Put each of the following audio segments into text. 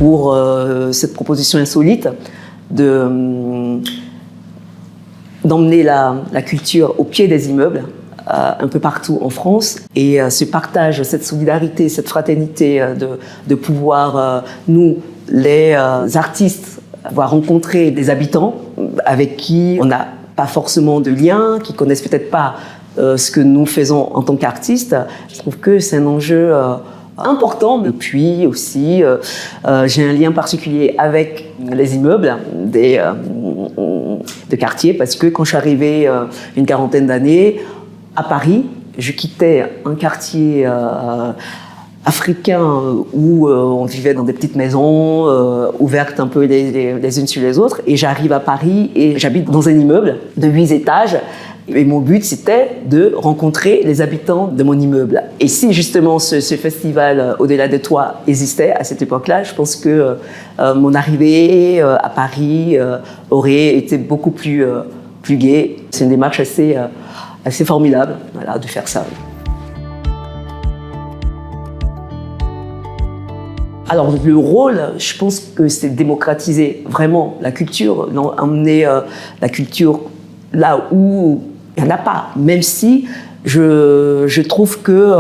pour cette proposition insolite d'emmener la culture au pied des immeubles, un peu partout en France. Et ce partage, cette solidarité, cette fraternité de pouvoir, nous, les artistes, avoir rencontré des habitants avec qui on n'a pas forcément de lien, qui connaissent peut-être pas ce que nous faisons en tant qu'artistes. Je trouve que c'est un enjeu important. Et puis aussi, j'ai un lien particulier avec les immeubles de quartier, parce que quand je suis arrivée une quarantaine d'années à Paris, je quittais un quartier africain où on vivait dans des petites maisons ouvertes un peu les unes sur les autres, et j'arrive à Paris et j'habite dans un immeuble de 8 étages. Et mon but, c'était de rencontrer les habitants de mon immeuble. Et si justement ce festival Au-delà de toi existait à cette époque-là, je pense que mon arrivée à Paris aurait été beaucoup plus gaie. C'est une démarche assez formidable, voilà, de faire ça. Alors le rôle, je pense que c'est démocratiser vraiment la culture, emmener la culture là où il n'y en a pas, même si je trouve que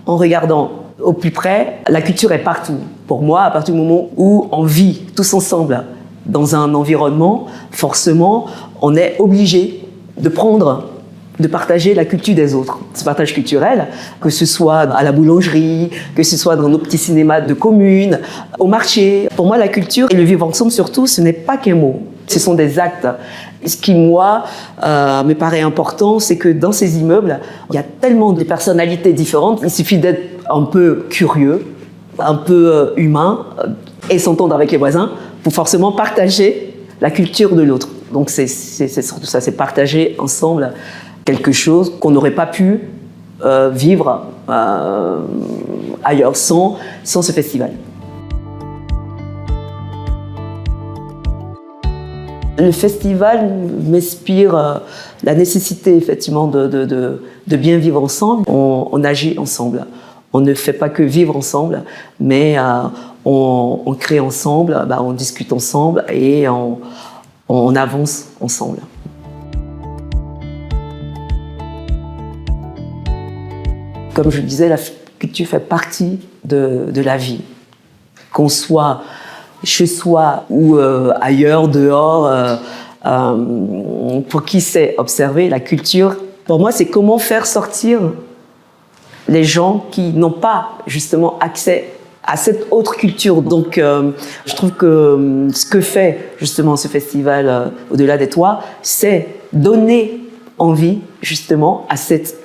en regardant au plus près, la culture est partout. Pour moi, à partir du moment où on vit tous ensemble dans un environnement, forcément, on est obligé de partager la culture des autres. Ce partage culturel, que ce soit à la boulangerie, que ce soit dans nos petits cinémas de communes, au marché. Pour moi, la culture et le vivre ensemble, surtout, ce n'est pas qu'un mot. Ce sont des actes. Ce qui, moi, me paraît important, c'est que dans ces immeubles, il y a tellement de personnalités différentes. Il suffit d'être un peu curieux, un peu humain, et s'entendre avec les voisins pour forcément partager la culture de l'autre. Donc c'est surtout ça, c'est partager ensemble quelque chose qu'on n'aurait pas pu vivre ailleurs sans ce festival. Le festival m'inspire la nécessité effectivement de bien vivre ensemble. On agit ensemble. On ne fait pas que vivre ensemble, mais on crée ensemble, on discute ensemble et on avance ensemble. Comme je le disais, la culture fait partie de la vie. Qu'on soit chez soi ou ailleurs, dehors, pour qui sait observer la culture, pour moi, c'est comment faire sortir les gens qui n'ont pas justement accès à cette autre culture. Donc, je trouve que ce que fait justement ce festival Au-delà des toits, c'est donner envie justement à cette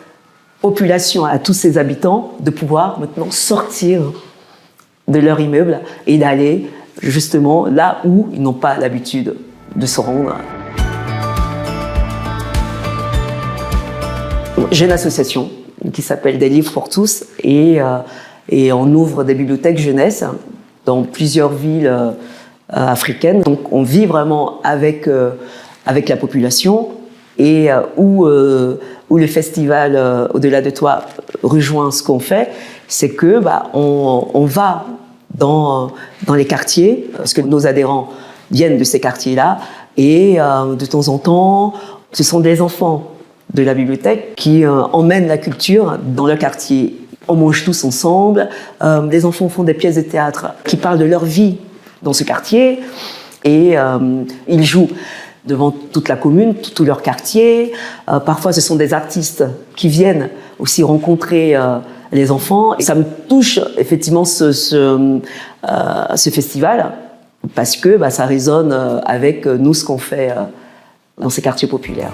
population, à tous ces habitants, de pouvoir maintenant sortir de leur immeuble et d'aller justement là où ils n'ont pas l'habitude de se rendre. J'ai une association qui s'appelle Des livres pour tous et on ouvre des bibliothèques jeunesse dans plusieurs villes africaines. Donc on vit vraiment avec la population et où le festival Au-delà de toi rejoint ce qu'on fait, c'est que on va dans les quartiers, parce que nos adhérents viennent de ces quartiers-là, et de temps en temps, ce sont des enfants de la bibliothèque qui emmènent la culture dans leur quartier. On mange tous ensemble, les enfants font des pièces de théâtre qui parlent de leur vie dans ce quartier, et ils jouent devant toute la commune, tout leur quartier. Parfois, ce sont des artistes qui viennent aussi rencontrer les enfants. Et ça me touche effectivement ce festival parce que ça résonne avec nous, ce qu'on fait dans ces quartiers populaires.